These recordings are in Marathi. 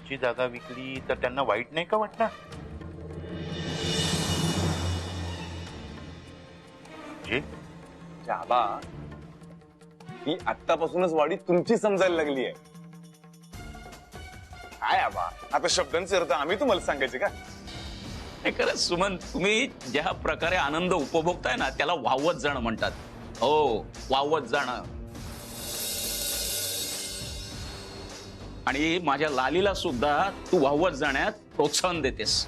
आमची जागा विकली तर त्यांना वाईट नाही का वाटणार? जे आबा, ही आत्तापासूनच वाडी तुमची समजायला लागली आहे. काय आबा, आता शब्दांचे अर्थ आम्ही तुम्हाला सांगायचे का? नाही खरंच सुमन, तुम्ही ज्या प्रकारे आनंद उपभोगताय ना त्याला वावत जाणं म्हणतात. हो, वावत जाणं. आणि माझ्या लालीला सुद्धा तू वावत जाण्यात प्रोत्साहन देतेस.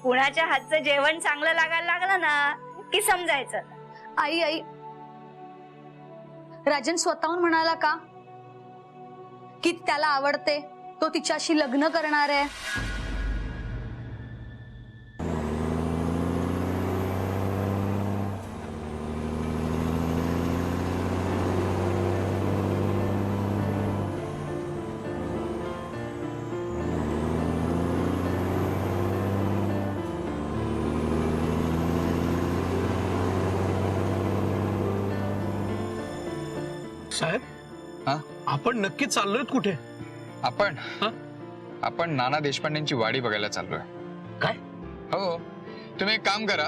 कुणाच्या हातचं जेवण चांगलं लागायला लागलं ना की समजायचं. आई आई, राजन स्वतःहून म्हणाला का की त्याला आवडते, तो तिच्याशी लग्न करणार आहे? साहेब, हा? आपण नक्की चाललोय कुठे? आपण नाना देशपांडेंची वाडी बघायला चाललोय. काय? हो, तुम्ही एक काम करा,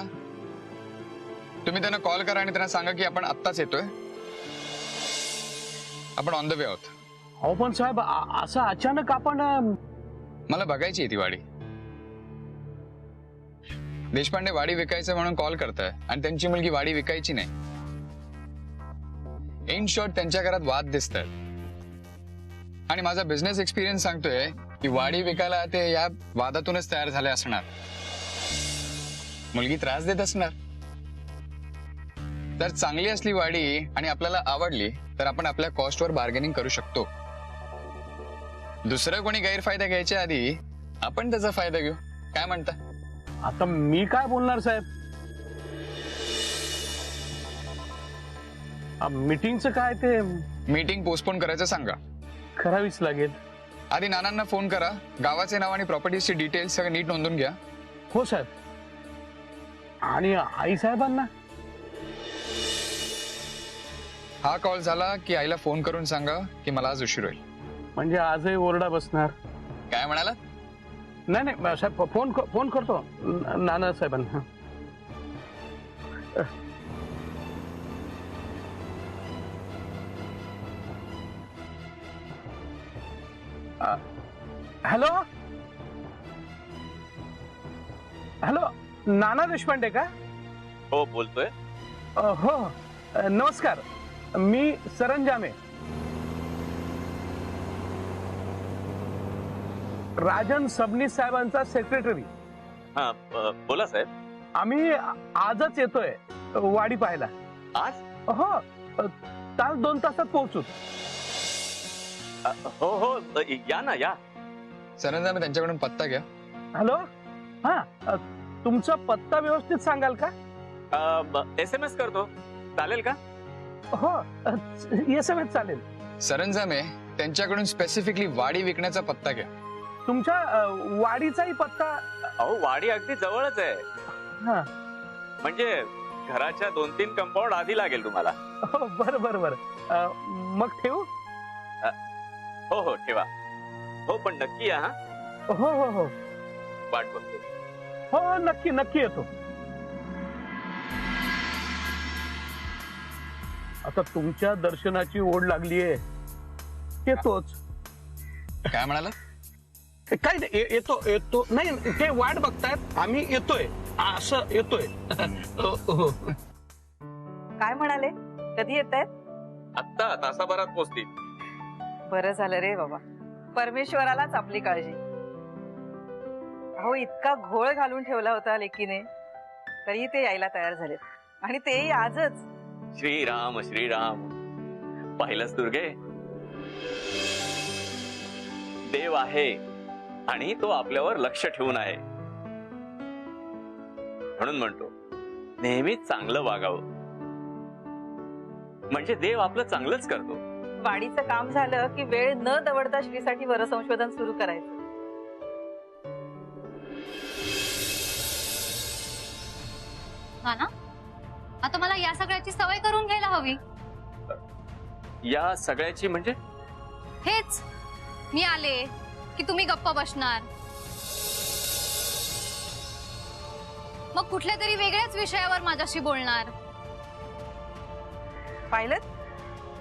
तुम्ही त्यांना कॉल करा आणि त्यांना सांगा की आपण आत्ताच येतोय, आपण ऑन द वे आहोत. हो पण साहेब, असं अचानक आपण मला बघायची आहे ती वाडी. देशपांडे वाडी विकायचं म्हणून कॉल करताय आणि त्यांची मुलगी वाडी विकायची नाही. इन शॉर्ट, त्यांच्या घरात वाद दिसतात आणि माझा बिझनेस एक्सपिरियन्स सांगतोय की वाडी विकायला ते या वादातूनच तयार झाले असणार. मुलगी त्रास देत असणार. तर चांगली असली वाडी आणि आपल्याला आवडली तर आपण आपल्या कॉस्टवर बार्गेनिंग करू शकतो. दुसरं कोणी गैरफायदा घ्यायच्या आधी आपण त्याचा फायदा घेऊ. काय म्हणता? आता मी काय बोलणार साहेब? मीटिंगचं काय? ते मीटिंग पोस्टपोन करायचं सांगा. करावीच लागेल. आधी नानांना फोन करा, गावाचे नाव आणि प्रॉपर्टीचे डिटेल्स सगळं नीट नोंदून घ्या. हो साहेब. आणि आई साहेबांना? हा कॉल झाला की आईला फोन करून सांगा की मला आज उशीर होईल. म्हणजे आजही ओरडा बसणार. काय म्हणाला? नाही नाही साहेब, फोन करतो नाना साहेबांना. हॅलो हॅलो, नाना देशपांडे का? हो बोलतोय. हो नमस्कार, मी सरंजामे, राजन सबनीस साहेबांचा सेक्रेटरी. हा बोला साहेब. आम्ही आजच येतोय वाडी पाहायला. आज? हो, तास 2 तासात पोहोचू. हो हो, या ना या. सरंजामे, त्यांच्याकडून पत्ता घ्या. हॅलो, हा तुमचा पत्ता व्यवस्थित सांगाल का? SMS करतो, चालेल का? हो, SMS चालेल. सरंजामे, त्यांच्याकडून स्पेसिफिकली वाडी विकण्याचा पत्ता घ्या. तुमच्या वाडीचाही पत्ता? अहो, वाडी अगदी जवळच आहे. हा, म्हणजे घराच्या 2-3 कंपाऊंड आधी लागेल तुम्हाला. हो बरं बरं बरं. मग ठेवू? हो हो ठेवा. हो पण नक्की या. हो हो हो, वाट बघतो. हो नक्की नक्की येतो. आता तुमच्या दर्शनाची ओढ लागलीये, येतोच. काय म्हणाला? काय नाही, येतो येतो. नाही ते वाट बघतायत, आम्ही येतोय असं येतोय. हो. काय म्हणाले? कधी येत आहेत? आत्ता तासाभरात पोहोचतील. बरं झालं रे बाबा, परमेश्वरालाच आपली काळजी. अहो, इतका घोळ घालून ठेवला होता लेकीने, तरी ते यायला तयार झालेत. आणि तेही आजच. श्रीराम श्रीराम. पाहिलंच दुर्गे, देव आहे आणि तो आपल्यावर लक्ष ठेवून आहे. म्हणून म्हणतो, नेहमीच चांगलं वागावं, म्हणजे देव आपलं चांगलंच करतो. वाडीचं काम झालं की वेळ न दवडता श्रीसाठी वरसंशोधन सुरू करायचं. हा ना, आता मला या सगळ्याची सवय करून घ्यायला हवी. या सगळ्याची म्हणजे? हेच मी आले की तुम्ही गप्प बसणार. मग कुठल्या तरी वेगळ्याच विषयावर माझ्याशी बोलणार. पाहिलं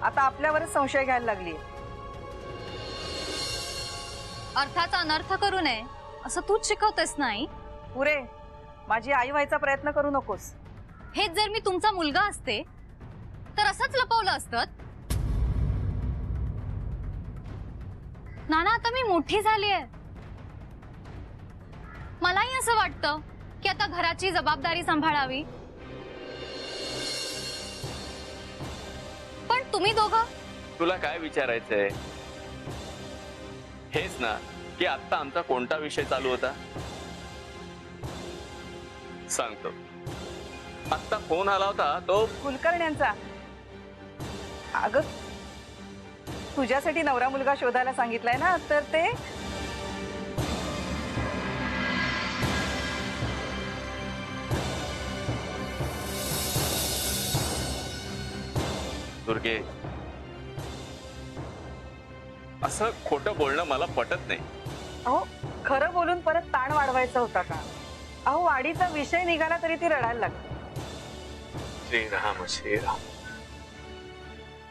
आता आपल्यावरच संशय घ्यायला लागली. अर्थाचा अनर्थ करू नये असं तूच शिकवतेस नाही. पुरे माझी आई व्हायचा प्रयत्न करू नकोस. हेच जर मी तुमचा मुलगा असते तर असंच लपवलं असतं. नाना आता मी मोठी झाली आहे. मलाही असं वाटतं की आता घराची जबाबदारी सांभाळावी. पण तुम्ही दोघं तुला काय विचारायचंय? हेच ना की आता आमचा कोणता विषय चालू होता सांगतो. आता फोन आला होता तो कुलकर्ण्यांचा. अगं तुझ्यासाठी नवरा मुलगा शोधायला सांगितलाय ना, तर ते दुर्गे असं खोटं बोलणं मला पटत नाही. अहो खरं बोलून परत ताण वाढवायचा होता का? अहो वाडीचा विषय निघाला तरी ती रडायला लागली. श्रीराम श्रीराम.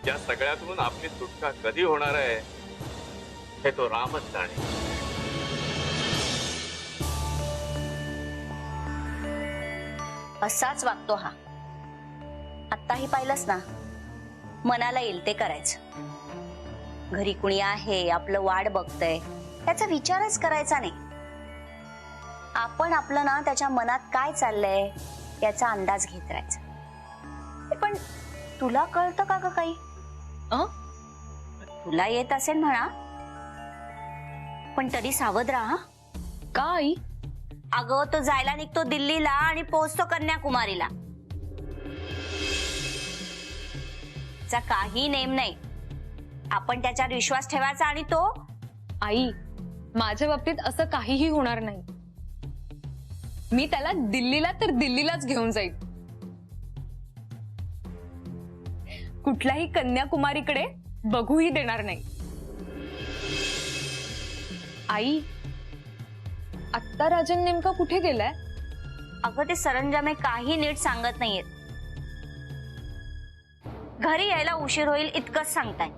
या सगळ्यातून आपली सुटका कधी होणार आहे हे तो रामच जाणे. असाच वागतो हा. आत्ताही पाहिलंस ना, मनाला येईल ते करायचं. घरी कुणी आहे आपलं वाट बघतय त्याचा विचारच करायचा नाही. आपण आपलं ना त्याच्या मनात काय चाललंय याचा अंदाज घेत राहायचा. पण तुला कळतं का ग काही? तुला येत असेल म्हणा, पण तरी सावध राहा. का आई? अगं तो जायला निघतो दिल्लीला आणि पोहोचतो कन्याकुमारीला. चा काही नेम नाही. आपण त्याच्यावर विश्वास ठेवायचा आणि तो. आई माझ्या बाबतीत असं काहीही होणार नाही. मी त्याला दिल्लीला तर दिल्लीलाच घेऊन जाईल. कुठल्याही कन्याकुमारीकडे बघूही देणार नाही. आई आत्ता राजन नेमका कुठे गेलाय? अगं ते सरंजामे काही नीट सांगत नाहीयेत. घरी यायला उशीर होईल इतकंच सांगताय.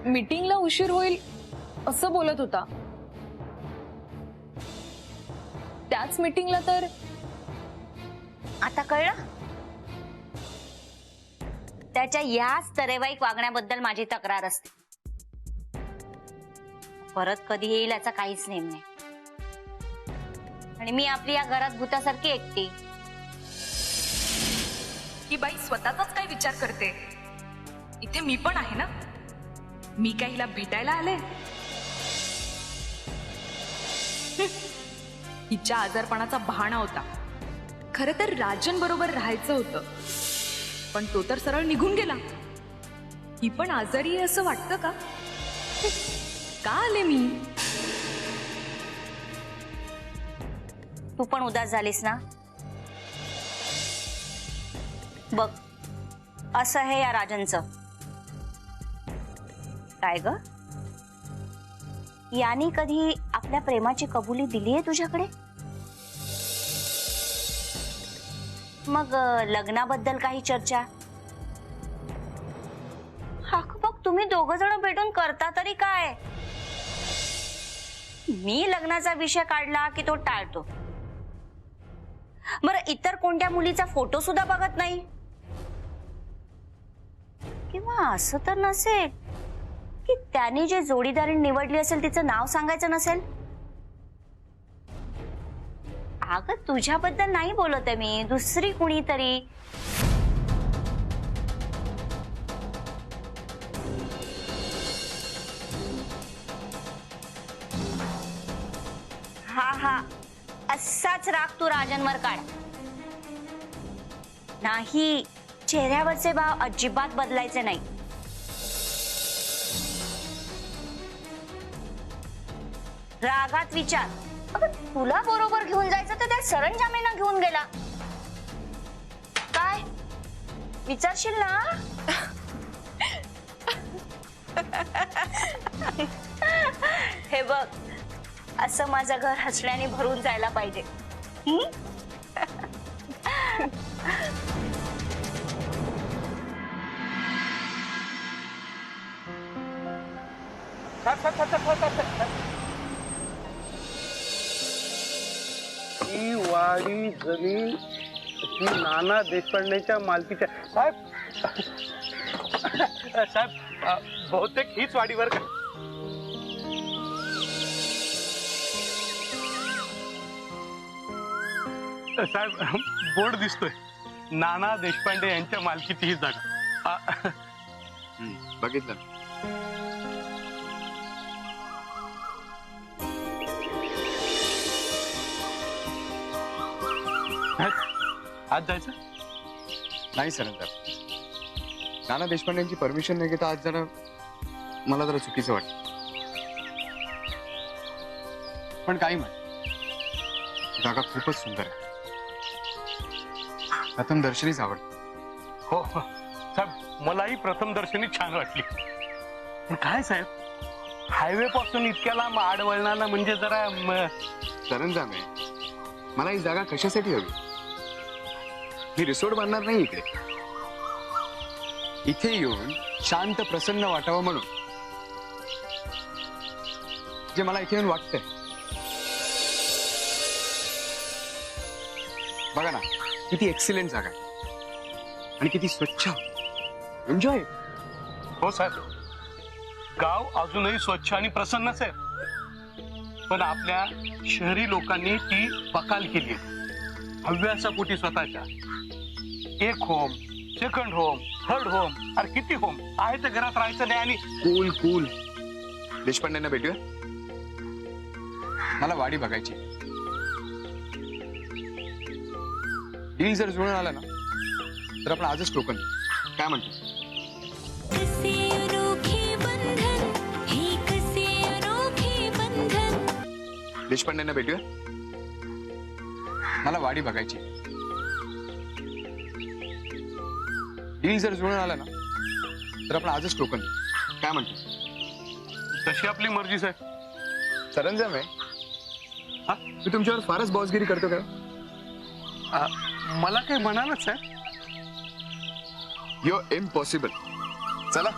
मीटिंगला उशीर होईल असं बोलत होता. त्याच मीटिंगला तर. आता कळलं? त्याच्या याच तरेवाईक वागण्याबद्दल माझी तक्रार असते. परत कधी येईल याचा काहीच नेम नाही. आणि मी आपली या घरात भूतासारखी एकटी. ही बाई स्वतःचाच काय विचार करते. इथे मी पण आहे ना. मी काय हिला भेटायला आले? हिच्या आजारपणाचा बहाणा होता. खरं तर राजन बरोबर राहायचं होतं, पण तो तर सरळ निघून गेला. ही पण आजारी आहे असं वाटतं का? का आले मी? तू पण उदास झालीस ना? बघ असं आहे या राजनचं. काय ग, यानी कधी आपल्या प्रेमाची कबुली दिली आहे तुझ्याकडे? मग लग्नाबद्दल काही चर्चा? हा बघ तुम्ही दोघं जण भेटून करता तरी काय? मी लग्नाचा विषय काढला की तो टाळतो. बरं इतर कोणत्या मुलीचा फोटो सुद्धा बघत नाही? किंवा असं तर नसेल की त्याने जे जोडीदारी निवडली असेल तिचं नाव सांगायचं नसेल? अगं तुझ्याबद्दल नाही बोलत आहे मी, दुसरी कुणीतरी. हा हा असाच राग तू राजनवर काढ. नाही, चेहऱ्यावरचे भाव अजिबात बदलायचे नाही. रागात विचार. अगं तुला बरोबर घेऊन जायचं तर त्या सरंजामेना घेऊन गेला. काय विचारशील ना? बघ, असं माझं घर हसण्याने भरून जायला पाहिजे. हं? ही वाडी जमीन ही नाना देशपांडेच्या मालकीच्या. साहेब साहेब बहुतेक हीच वाडीवर का? साहेब बोर्ड दिसतोय, नाना देशपांडे यांच्या मालकीची ही जागा. बघितलं. आज जायचं? नाही सर, नाना देशपांडेंची परमिशन नाही घेता आज जरा मला जरा चुकीचं वाटतं. पण काही म्हण, जागा खूपच सुंदर आहे. प्रथम दर्शनीच आवडते. हो साहेब, मलाही प्रथम दर्शनी छान वाटली. पण काय साहेब, हायवे पासून इतक्या लांब आडवळणाला म्हणजे जरा सरंजामे, मला ही जागा कशासाठी हवी? मी रिसोर्ट बांधणार नाही इकडे. इथे येऊन शांत प्रसन्न वाटावं म्हणून जे मला इथे येऊन वाटतंय. बघा ना, किती एक्सिलेंट जागा आहे आणि किती स्वच्छ. एन्जॉय. हो साहेब, गाव अजूनही स्वच्छ आणि प्रसन्नच आहे. पण आपल्या शहरी लोकांनी ती बकाल केली आहे हव्यासापोटी स्वतःच्या. एक home, second home, third home, अरे किती होम आहे त्या घरात राहायचं नाही. आणि कूल कूल. देशपांडेंना भेटूया. मला वाडी बघायची. डील जर जुळून आला ना तर आपण आजच टोकन. काय म्हणतो? देशपांडेंना भेटूया. मला वाडी बघायची. डील जर जुळून आला ना तर आपण आजच टोकन. काय म्हणतो? तशी आपली मर्जी साहेब. सरंजाम आहे. मी तुमच्यावर फारच बॉसगिरी करतो का? मला काही म्हणालच साहेब. You impossible. चला.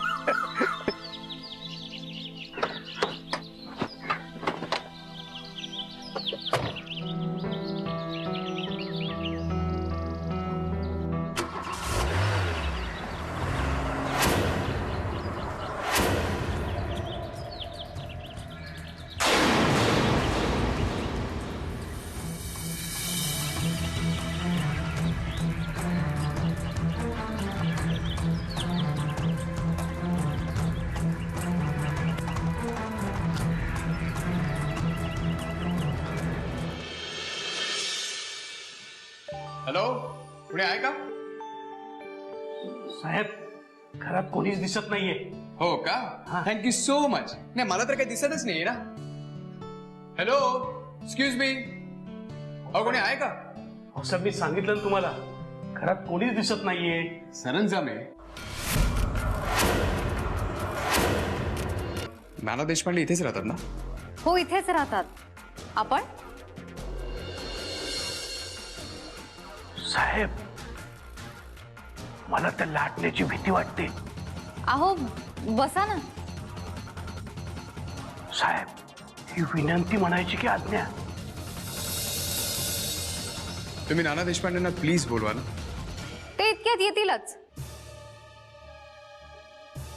हॅलो, पुढे आहे का? साहेब, घरात कोणीच दिसत नाहीये. हो का? Thank you so much. नाही, मला तर काही दिसतच नाही ना. Hello, excuse me. अहो, कोणी आहे का? हो साहेब, मी सांगितलं ना तुम्हाला, घरात कोणीच दिसत नाहीये. सरंजाम आहे. नाना देशपांडे इथेच राहतात ना? हो, इथेच राहतात. आपण साहेब, मला त्या लाटण्याची भीती वाटते. अहो बसा ना. साहेब, ही विनंती म्हणायची की आज्ञा? तुम्ही नाना देशपांडेंना प्लीज बोलवा ना. ते इतक्यात येतीलच.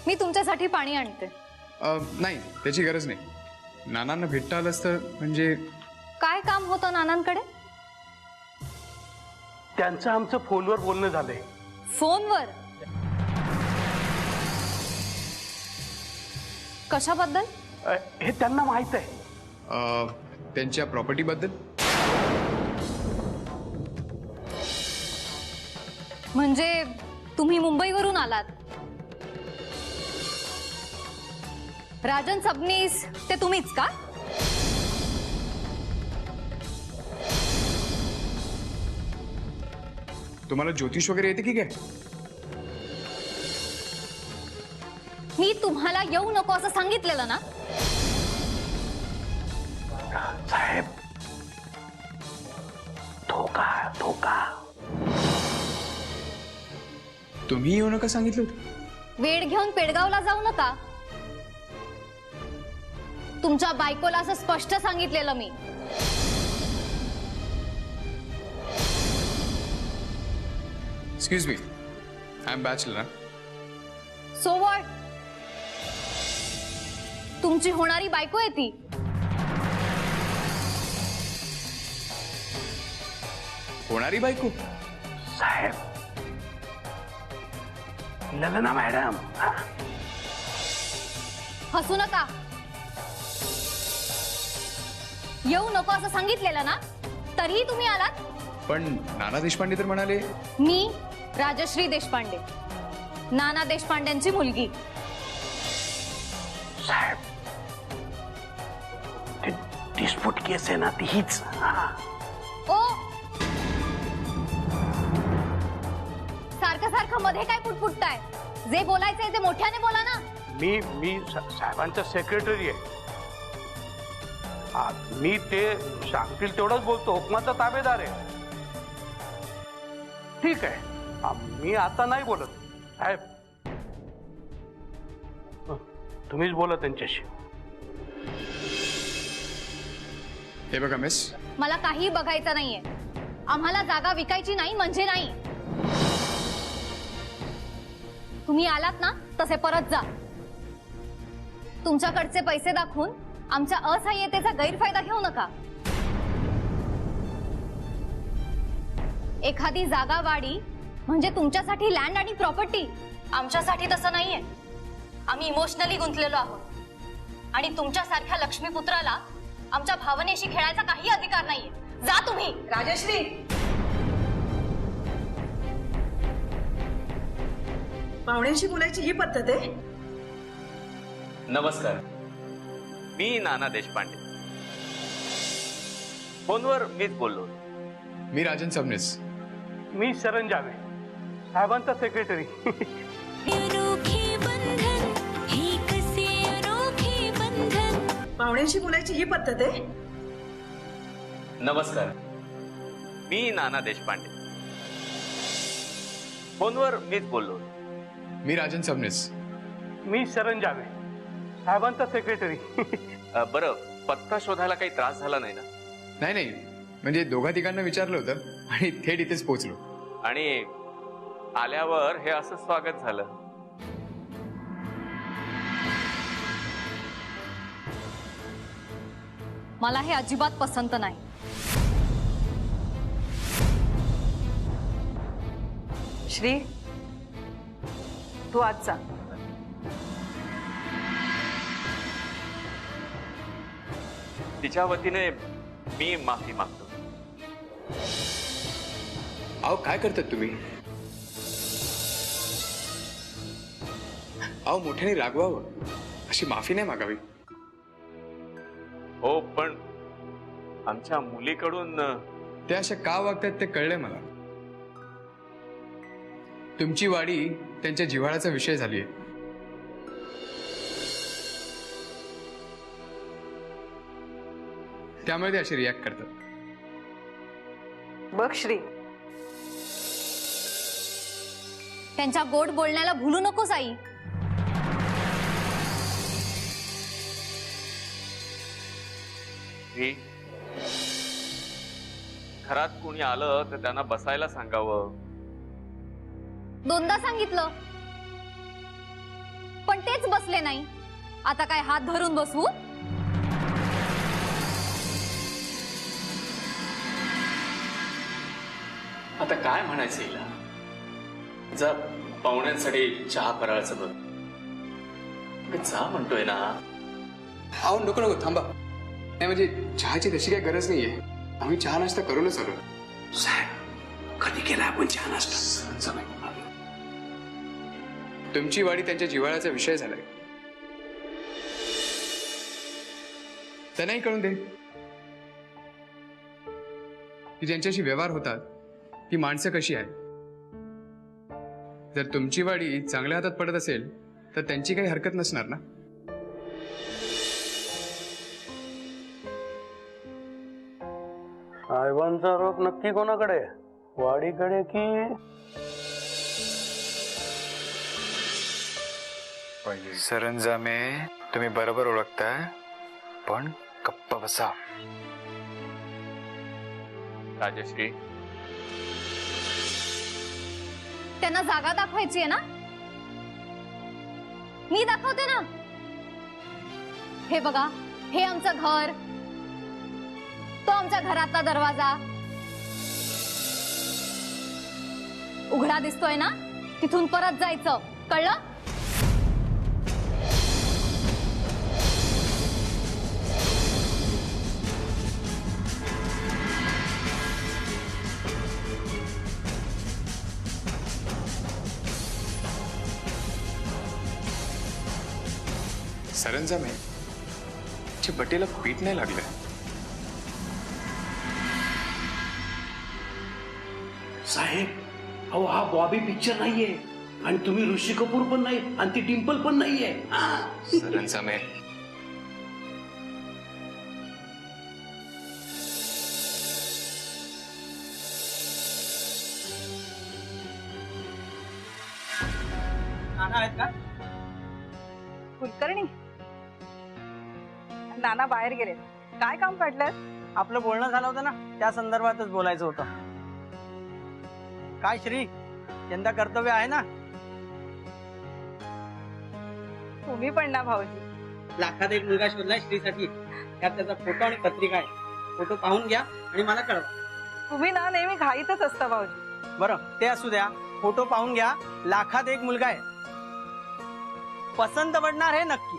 मी तुमच्यासाठी पाणी आणते. नाही, त्याची गरज नाही. नानांना भेटता आलंच तर म्हणजे. काय काम होतं नानांकडे? त्यांचं आमचं फोनवर बोलणं झालंय. फोनवर? कशाबद्दल? हे त्यांना माहित आहे. त्यांच्या प्रॉपर्टी बद्दल. म्हणजे तुम्ही मुंबईवरून आलात? राजन सबनीस ते तुम्हीच का? तुम्हाला ज्योतिष वगैरे येते की काय? मी तुम्हाला येऊ नको असं सांगितलेलं ना. साहेब, धोका धोका. तुम्ही येऊ नका सांगितलं होतं. वेळ घेऊन पेडगावला जाऊ नका. तुमच्या बायकोला असं स्पष्ट सांगितलेलं मी. Excuse me, I am bachelor. So what? तुमची होणारी बायको आहे ती. होणारी बायको? साहेब, ललना मॅडम. हसू नका. येऊ नको असं सांगितलेलं ना, तरीही तुम्ही आलात. पण नाना देशपांडे तर म्हणाले. मी राजश्री देशपांडे, नाना देशपांडेंची मुलगी. साहेब, ती डिस्प्यूट केस आहे ना, ती हीच. ओ, सारखं सारखं मध्ये काय पुटपुटताय? जे बोलायचंय ते मोठ्याने बोला ना. मी साहेबांचा सेक्रेटरी आहे. मी ते सांगतील तेवढंच बोलतो, हुकमाचा ताबेदार आहे. ठीक आहे, मी आता नाही बोलत. साहेब, तुम्हीच बोला त्यांच्याशी. हे बघा मिस, मला काही बघायचं नाहीये. आम्हाला जागा विकायची नाही म्हणजे नाही. तुम्ही आलात ना, तसे परत जा. तुमच्याकडचे पैसे दाखवून आमच्या असहाय्यतेचा गैरफायदा घेऊ नका. एखादी जागा वाढी म्हणजे तुमच्यासाठी लँड आणि प्रॉपर्टी. आमच्यासाठी तसं नाहीये. आम्ही इमोशनली गुंतलेलो आहोत आणि तुमच्यासारख्या लक्ष्मीपुत्राला आमच्या भावनेशी खेळायचा काही अधिकार नाहीये. जा तुम्ही. राजश्री, पाहुण्यांशी बोलायची ही पद्धत आहे? नमस्कार, मी नाना देशपांडे. फोनवर मीच बोललो. मी राजन सबनीस. मी शरण जावे, साहेबांचा सेक्रेटरी. पाहुण्यांशी बोलायची ही पद्धत आहे? नमस्कार, मी नाना देशपांडे. फोनवर मीच बोललो. मी राजन सबनीस. मी शरण जावे, साहेबांचा सेक्रेटरी. बरं, पत्ता शोधायला काही त्रास झाला नाही ना? नाही नाही, म्हणजे दोघा तिघांना विचारलं होतं आणि थेट इथेच पोहोचलो. आणि आल्यावर हे असं स्वागत झालं. मला हे अजिबात पसंत नाही. श्री, तू आज जा. तिच्या वतीने मी माफी मागतो. अहो काय करतात तुम्ही? अहो मोठ्याने रागवावं, अशी माफी नाही मागावी. हो, पण आमच्या मुलीकडून ते अशा का वागतात ते कळलंय मला. तुमची वाडी त्यांच्या जिव्हाळ्याचा विषय झालीय. त्यामुळे ते असे रिॲक्ट करतात. बघ श्री, त्यांच्या गोड बोलण्याला भुलू नकोस आई. घरात कोणी आलं तर त्यांना बसायला सांगावं. दोनदा सांगितलं पण तेच बसले नाही. आता काय हात धरून बसवू? आता काय म्हणायचं हिला? जा पाहुण्यांसाठी चहा फराळाचं बघ. जा म्हणतोय ना. अहो नको नको, थांबा. नाही म्हणजे चहाची तशी काही गरज नाहीये. आम्ही चहा नाश्ता करूनच आलो. साहेब, कधी केला आपण चहा नाश्ता? तुमची वाडी त्यांच्या जिव्हाळ्याचा विषय झालाय. त्यांनाही कळून दे की ज्यांच्याशी व्यवहार होतात ती माणसं कशी आहेत. जर तुमची वाडी चांगल्या हातात पडत असेल तर त्यांची काही हरकत नसणार ना. साहेबांचा आरोप नक्की कोणाकडे? वाडीकडे की सरंजामे, तुम्ही बरोबर ओळखताय, पण गप्प बसा. राजश्री, त्यांना जागा दाखवायची आहे ना, मी दाखवते ना. हे बघा, हे आमचं घर, तो आमच्या घरातला दरवाजा उघडा दिसतोय ना, तिथून परत जायचं, कळलं? सरंजामे, ची बटेला पीठ नाही लागलंय. साहेब, अहो हा बॉबी पिक्चर नाहीये आणि तुम्ही ऋषी कपूर पण नाही आणि ती डिम्पल पण नाहीये. सरंजामे, नाना आहेत का? कुलकर्णी, नाना बाहेर गेले. काय काम काढलं? आपलं बोलणं झालं होतं ना, त्या संदर्भातच बोलायचं होतं. काय श्री, यंदा कर्तव्य आहे ना? तुम्ही पण ना भाऊजी. लाखात एक मुलगा शोधलाय श्रीसाठी. त्यात त्याचा फोटो आणि पत्रिका आहे. फोटो पाहून घ्या आणि मला कळवा. तुम्ही ना नेहमी घाईतच असता भाऊजी. बरं, ते असू द्या. फोटो पाहून घ्या. लाखात एक मुलगा आहे. पसंत पडणार हे नक्की.